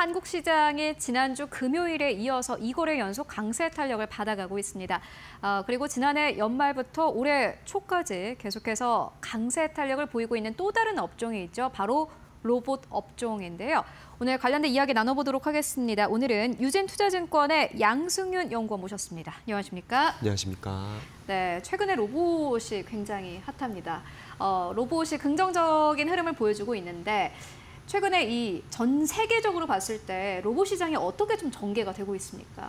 한국 시장이 지난주 금요일에 이어서 2거래 연속 강세 탄력을 받아가고 있습니다. 그리고 지난해 연말부터 올해 초까지 계속해서 강세 탄력을 보이고 있는 또 다른 업종이 있죠. 바로 로봇 업종인데요. 오늘 관련된 이야기 나눠보도록 하겠습니다. 오늘은 유진투자증권의 양승윤 연구원 모셨습니다. 안녕하십니까? 안녕하십니까? 네, 최근에 로봇이 굉장히 핫합니다. 로봇이 긍정적인 흐름을 보여주고 있는데 최근에 이 전 세계적으로 봤을 때 로봇 시장이 어떻게 좀 전개가 되고 있습니까?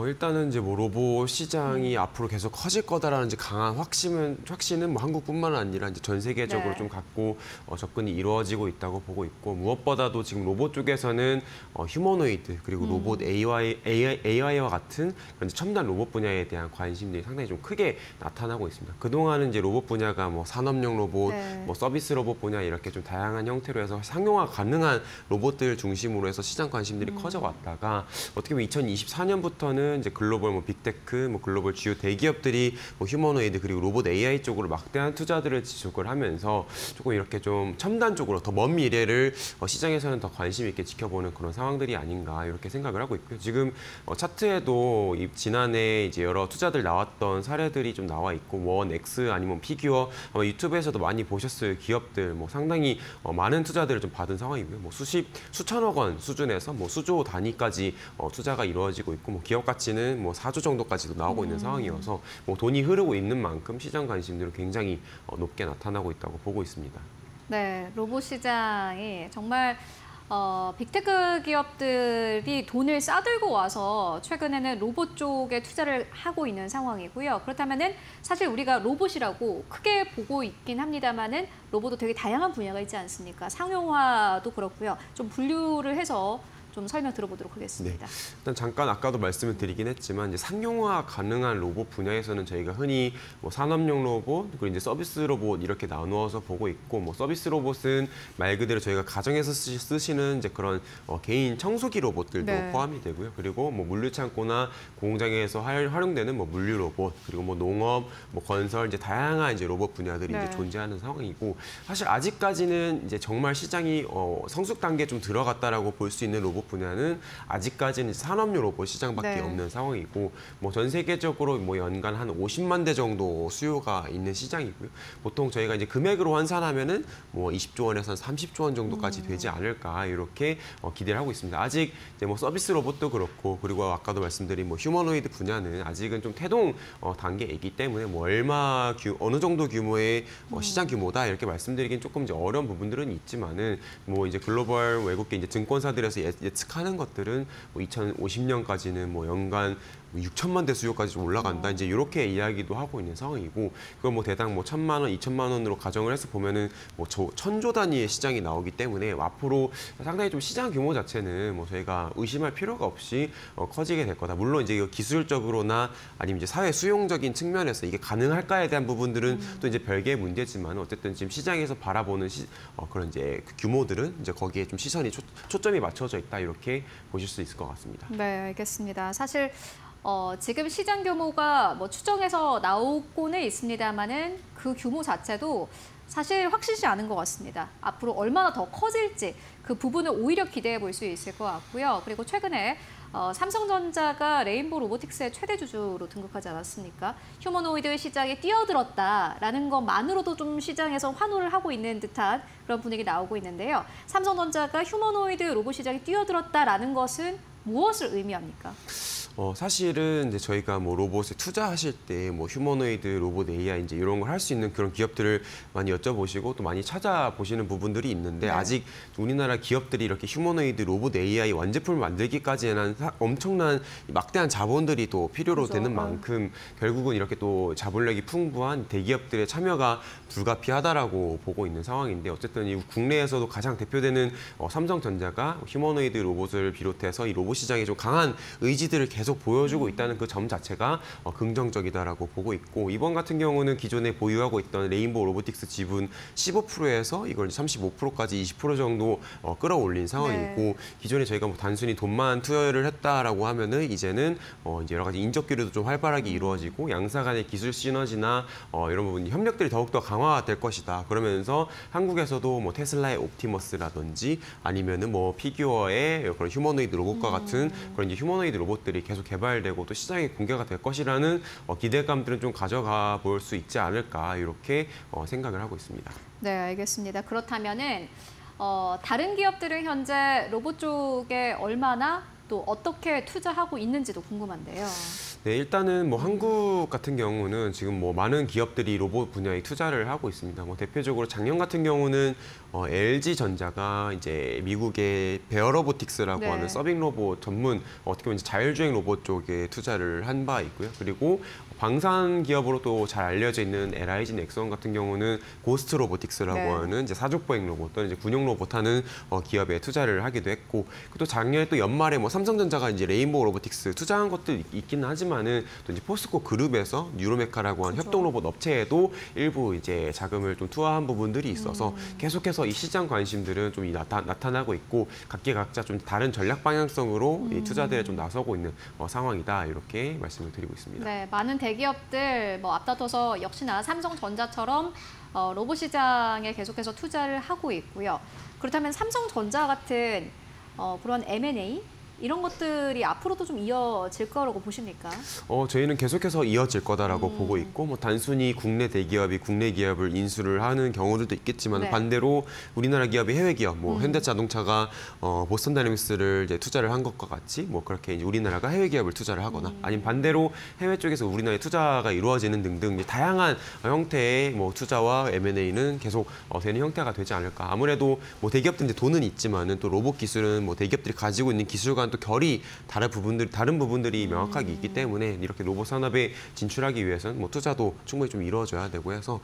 일단은 이제 뭐 로봇 시장이 앞으로 계속 커질 거다라는 이제 강한 확신은 뭐 한국뿐만 아니라 이제 전 세계적으로 네. 좀 갖고 접근이 이루어지고 있다고 보고 있고, 무엇보다도 지금 로봇 쪽에서는 휴머노이드 그리고 로봇 AI와 같은 그런 이제 첨단 로봇 분야에 대한 관심들이 상당히 좀 크게 나타나고 있습니다. 그동안은 이제 로봇 분야가 뭐 산업용 로봇, 네. 뭐 서비스 로봇 분야 이렇게 좀 다양한 형태로 해서 상용화 가능한 로봇들 중심으로 해서 시장 관심들이 커져왔다가 어떻게 보면 2024년부터는 이제 글로벌 뭐 빅테크, 뭐 글로벌 주요 대기업들이 뭐 휴머노이드 그리고 로봇 AI 쪽으로 막대한 투자들을 지속을 하면서 조금 이렇게 좀 첨단 쪽으로 더 먼 미래를 시장에서는 더 관심 있게 지켜보는 그런 상황들이 아닌가 이렇게 생각을 하고 있고요. 지금 차트에도 지난해 이제 여러 투자들 나왔던 사례들이 좀 나와 있고, 원X 아니면 피규어, 아마 유튜브에서도 많이 보셨을 기업들 뭐 상당히 많은 투자들을 좀 받은 상황이고요. 뭐 수천억 원 수준에서 뭐 수조 단위까지 투자가 이루어지고 있고, 뭐 기업 가치는 뭐 4조 정도까지도 나오고 있는 상황이어서 뭐 돈이 흐르고 있는 만큼 시장 관심들은 굉장히 높게 나타나고 있다고 보고 있습니다. 네, 로봇 시장이 정말 빅테크 기업들이 돈을 싸들고 와서 최근에는 로봇 쪽에 투자를 하고 있는 상황이고요. 그렇다면은 사실 우리가 로봇이라고 크게 보고 있긴 합니다만은 로봇도 되게 다양한 분야가 있지 않습니까? 상용화도 그렇고요. 좀 분류를 해서 좀 설명 들어보도록 하겠습니다. 네. 일단 잠깐 아까도 말씀을 드리긴 했지만 이제 상용화 가능한 로봇 분야에서는 저희가 흔히 뭐 산업용 로봇 그리고 이제 서비스 로봇 이렇게 나누어서 보고 있고, 뭐 서비스 로봇은 말 그대로 저희가 가정에서 쓰시는 이제 그런 개인 청소기 로봇들도 네. 포함이 되고요. 그리고 뭐 물류 창고나 공장에서 활용되는 뭐 물류 로봇 그리고 뭐 농업, 뭐 건설 이제 다양한 이제 로봇 분야들이 네. 이제 존재하는 상황이고, 사실 아직까지는 이제 정말 시장이 성숙 단계에 좀 들어갔다라고 볼 수 있는 로봇 분야는 아직까지는 산업용 로봇 시장밖에 네. 없는 상황이고, 뭐 전 세계적으로 뭐 연간 한 50만 대 정도 수요가 있는 시장이고요. 보통 저희가 이제 금액으로 환산하면은 뭐 20조 원에서 30조 원 정도까지 되지 않을까 이렇게 기대를 하고 있습니다. 아직 이제 뭐 서비스 로봇도 그렇고, 그리고 아까도 말씀드린 뭐 휴머노이드 분야는 아직은 좀 태동 단계이기 때문에 뭐 어느 정도 규모의 시장 규모다 이렇게 말씀드리긴 조금 이제 어려운 부분들은 있지만은, 뭐 이제 글로벌 외국계 이제 증권사들에서 예측하는 것들은 뭐 2050년까지는 뭐 연간 6천만 대 수요까지 좀 올라간다. 이제 이렇게 이야기도 하고 있는 상황이고, 그걸 뭐 대당 뭐 1,000만 원, 2천만 원으로 가정을 해서 보면은 뭐 천조 단위의 시장이 나오기 때문에 앞으로 상당히 좀 시장 규모 자체는 뭐 저희가 의심할 필요가 없이 커지게 될 거다. 물론 이제 기술적으로나 아니면 이제 사회 수용적인 측면에서 이게 가능할까에 대한 부분들은 또 이제 별개의 문제지만, 어쨌든 지금 시장에서 바라보는 그런 이제 그 규모들은 이제 거기에 좀 시선이 초점이 맞춰져 있다 이렇게 보실 수 있을 것 같습니다. 네, 알겠습니다. 사실 지금 시장 규모가 뭐 추정해서 나오고는 있습니다만은 그 규모 자체도 사실 확실치 않은 것 같습니다. 앞으로 얼마나 더 커질지 그 부분을 오히려 기대해 볼 수 있을 것 같고요. 그리고 최근에 삼성전자가 레인보우 로보틱스의 최대 주주로 등극하지 않았습니까? 휴머노이드 시장에 뛰어들었다라는 것만으로도 좀 시장에서 환호를 하고 있는 듯한 그런 분위기 나오고 있는데요. 삼성전자가 휴머노이드 로봇 시장에 뛰어들었다라는 것은 무엇을 의미합니까? 사실은 이제 저희가 뭐 로봇에 투자하실 때 뭐 휴머노이드, 로봇 AI 이제 이런 걸 할 수 있는 그런 기업들을 많이 여쭤보시고 또 많이 찾아보시는 부분들이 있는데, 네. 아직 우리나라 기업들이 이렇게 휴머노이드, 로봇 AI 완제품을 만들기까지는 엄청난 막대한 자본들이 또 필요로 그렇죠. 되는 만큼 결국은 이렇게 또 자본력이 풍부한 대기업들의 참여가 불가피하다라고 보고 있는 상황인데, 어쨌든 이 국내에서도 가장 대표되는 삼성전자가 휴머노이드 로봇을 비롯해서 이 로봇 시장에 좀 강한 의지들을 계속 보여주고 있다는 그 점 자체가 긍정적이다라고 보고 있고 이번 같은 경우는 기존에 보유하고 있던 레인보우 로보틱스 지분 15%에서 이걸 35%까지 20% 정도 끌어올린 상황이고 네. 기존에 저희가 뭐 단순히 돈만 투여를 했다라고 하면은 이제는 이제 여러 가지 인적 교류도 좀 활발하게 이루어지고 양사 간의 기술 시너지나 이런 부분 협력들이 더욱더 강화될 것이다. 그러면서 한국에서도 뭐 테슬라의 옵티머스라든지 아니면은 뭐 피규어의 그런 휴머노이드 로봇과 같은 그런 이제 휴머노이드 로봇들이 계속 개발되고 또 시장에 공개가 될 것이라는 기대감들은 좀 가져가 볼 수 있지 않을까 이렇게 생각을 하고 있습니다. 네, 알겠습니다. 그렇다면은 다른 기업들은 현재 로봇 쪽에 얼마나 또 어떻게 투자하고 있는지도 궁금한데요. 네, 일단은 뭐 한국 같은 경우는 지금 뭐 많은 기업들이 로봇 분야에 투자를 하고 있습니다. 뭐 대표적으로 작년 같은 경우는 LG전자가 이제 미국의 베어로보틱스라고 네. 하는 서빙 로봇 전문 어떻게 보면 이제 자율주행 로봇 쪽에 투자를 한 바 있고요. 그리고 방산 기업으로 또 잘 알려져 있는 LIG 넥선 같은 경우는 고스트 로보틱스라고 네. 하는 이제 사족보행 로봇 또는 이제 군용 로봇 하는 기업에 투자를 하기도 했고 또 작년에 또 연말에 뭐 삼성전자가 이제 레인보우 로보틱스 투자한 것도 있기는 하지만은 또 이제 포스코 그룹에서 뉴로메카라고 하는 협동 로봇 업체에도 일부 이제 자금을 좀 투하한 부분들이 있어서 계속해서 이 시장 관심들은 좀 나타나고 있고 각자 좀 다른 전략 방향성으로 이 투자들에 좀 나서고 있는 상황이다 이렇게 말씀을 드리고 있습니다. 네, 많은 대기업들 뭐 앞다퉈서 역시나 삼성전자처럼 로봇 시장에 계속해서 투자를 하고 있고요. 그렇다면 삼성전자 같은 그런 M&A 이런 것들이 앞으로도 좀 이어질 거라고 보십니까? 저희는 계속해서 이어질 거다라고 보고 있고 뭐 단순히 국내 대기업이 국내 기업을 인수를 하는 경우들도 있겠지만 네. 반대로 우리나라 기업이 해외 기업, 뭐 현대자동차가 보스턴 다이내믹스를 이제 투자를 한 것과 같이 뭐 그렇게 이제 우리나라가 해외 기업을 투자를 하거나 아니면 반대로 해외 쪽에서 우리나라에 투자가 이루어지는 등등 이제 다양한 형태의 뭐 투자와 M&A는 계속 되는 형태가 되지 않을까. 아무래도 뭐 대기업들은 이제 돈은 있지만은 또 로봇 기술은 뭐 대기업들이 가지고 있는 기술과는 또 결이 다른 부분들이 명확하게 있기 때문에 이렇게 로봇 산업에 진출하기 위해서는 뭐 투자도 충분히 좀 이루어져야 되고 해서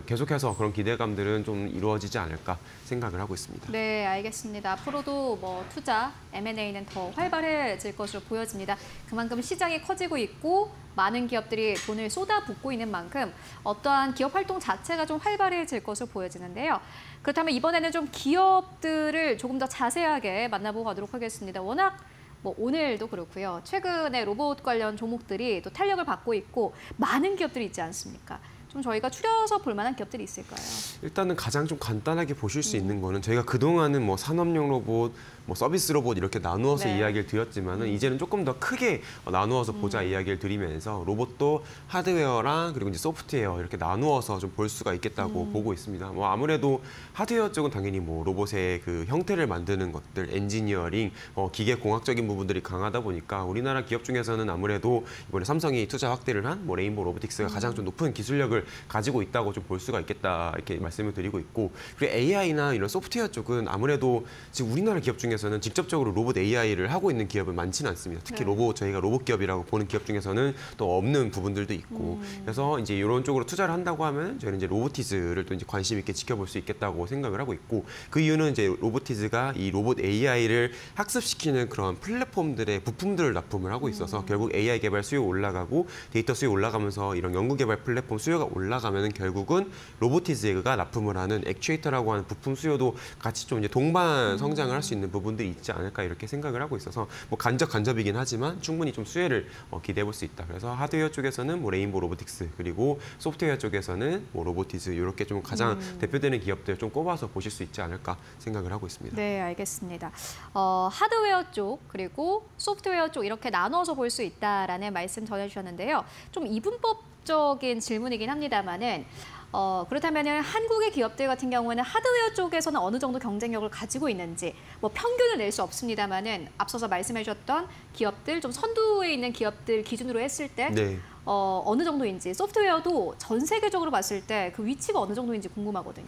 계속해서 그런 기대감들은 좀 이루어지지 않을까 생각을 하고 있습니다. 네, 알겠습니다. 앞으로도 뭐 투자, M&A는 더 활발해질 것으로 보여집니다. 그만큼 시장이 커지고 있고 많은 기업들이 돈을 쏟아붓고 있는 만큼 어떠한 기업 활동 자체가 좀 활발해질 것으로 보여지는데요. 그렇다면 이번에는 좀 기업들을 조금 더 자세하게 만나보고 가도록 하겠습니다. 워낙 뭐 오늘도 그렇고요. 최근에 로봇 관련 종목들이 또 탄력을 받고 있고 많은 기업들이 있지 않습니까? 좀 저희가 추려서 볼 만한 기업들이 있을까요? 일단은 가장 좀 간단하게 보실 수 있는 거는 저희가 그동안은 뭐 산업용 로봇, 뭐 서비스 로봇 이렇게 나누어서 네. 이야기를 드렸지만은 이제는 조금 더 크게 나누어서 보자 이야기를 드리면서 로봇도 하드웨어랑 그리고 이제 소프트웨어 이렇게 나누어서 좀 볼 수가 있겠다고 보고 있습니다. 뭐 아무래도 하드웨어 쪽은 당연히 뭐 로봇의 그 형태를 만드는 것들, 엔지니어링, 기계 공학적인 부분들이 강하다 보니까 우리나라 기업 중에서는 아무래도 이번에 삼성이 투자 확대를 한 뭐 레인보우 로보틱스가 가장 좀 높은 기술력을 가지고 있다고 좀 볼 수가 있겠다 이렇게 말씀을 드리고 있고 그리고 AI나 이런 소프트웨어 쪽은 아무래도 지금 우리나라 기업 중에서는 직접적으로 로봇 AI를 하고 있는 기업은 많지는 않습니다. 특히 네. 저희가 로봇 기업이라고 보는 기업 중에서는 또 없는 부분들도 있고 그래서 이제 이런 쪽으로 투자를 한다고 하면 저희는 이제 로보티즈를 또 이제 관심 있게 지켜볼 수 있겠다고 생각을 하고 있고 그 이유는 이제 로보티즈가 이 로봇 AI를 학습시키는 그런 플랫폼들의 부품들을 납품을 하고 있어서 결국 AI 개발 수요 올라가고 데이터 수요 올라가면서 이런 연구 개발 플랫폼 수요가 올라가면은 결국은 로보티즈가 납품을 하는 액추에이터라고 하는 부품 수요도 같이 좀 이제 동반 성장을 할 수 있는 부분들이 있지 않을까 이렇게 생각을 하고 있어서 뭐 간접이긴 하지만 충분히 좀 수혜를 기대해 볼 수 있다. 그래서 하드웨어 쪽에서는 뭐 레인보우 로보틱스 그리고 소프트웨어 쪽에서는 뭐 로보티즈 이렇게 좀 가장 대표되는 기업들 좀 꼽아서 보실 수 있지 않을까 생각을 하고 있습니다. 네, 알겠습니다. 하드웨어 쪽 그리고 소프트웨어 쪽 이렇게 나눠서 볼 수 있다라는 말씀 전해주셨는데요. 좀 이분법적인 질문이긴 합니다만은 그렇다면은 한국의 기업들 같은 경우는 하드웨어 쪽에서는 어느 정도 경쟁력을 가지고 있는지 뭐 평균을 낼 수 없습니다만은 앞서서 말씀해 주셨던 기업들 좀 선두에 있는 기업들 기준으로 했을 때 네. 어느 정도인지, 소프트웨어도 전 세계적으로 봤을 때 그 위치가 어느 정도인지 궁금하거든요.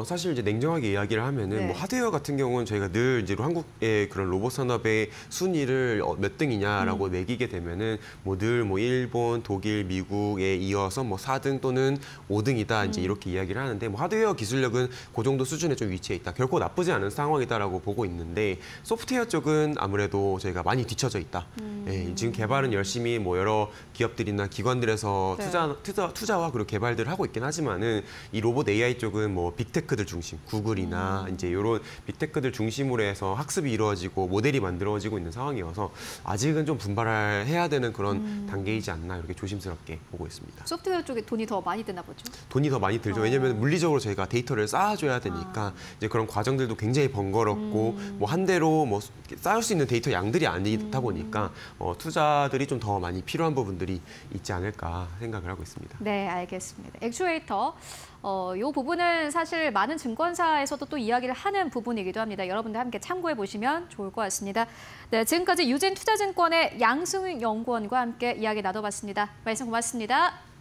사실 이제 냉정하게 이야기를 하면은 네. 뭐 하드웨어 같은 경우는 저희가 늘 이제 한국의 그런 로봇 산업의 순위를 몇 등이냐라고 매기게 되면은 뭐 늘 뭐 일본, 독일, 미국에 이어서 뭐 4등 또는 5등이다 이제 이렇게 이야기를 하는데 뭐 하드웨어 기술력은 그 정도 수준에 좀 위치해 있다. 결코 나쁘지 않은 상황이다라고 보고 있는데 소프트웨어 쪽은 아무래도 저희가 많이 뒤처져 있다. 예, 지금 개발은 열심히 뭐 여러 기업들이나 기관들에서 네. 투자와 그리고 개발들을 하고 있긴 하지만은 이 로봇 AI 쪽은 뭐 빅테크들 중심, 구글이나 이제 이런 빅테크들 중심으로 해서 학습이 이루어지고 모델이 만들어지고 있는 상황이어서 아직은 좀 분발해야 되는 그런 단계이지 않나 이렇게 조심스럽게 보고 있습니다. 소프트웨어 쪽에 돈이 더 많이 드나 보죠. 돈이 더 많이 들죠. 왜냐하면 물리적으로 저희가 데이터를 쌓아줘야 되니까 이제 그런 과정들도 굉장히 번거롭고 뭐 한 대로 뭐 쌓을 수 있는 데이터 양들이 아니다 보니까 투자들이 좀 더 많이 필요한 부분들이 있지 않을까 생각을 하고 있습니다. 네, 알겠습니다. 액추에이터, 이 부분은 사실 많은 증권사에서도 또 이야기를 하는 부분이기도 합니다. 여러분들 함께 참고해 보시면 좋을 것 같습니다. 네, 지금까지 유진 투자증권의 양승윤 연구원과 함께 이야기 나눠봤습니다. 말씀 고맙습니다.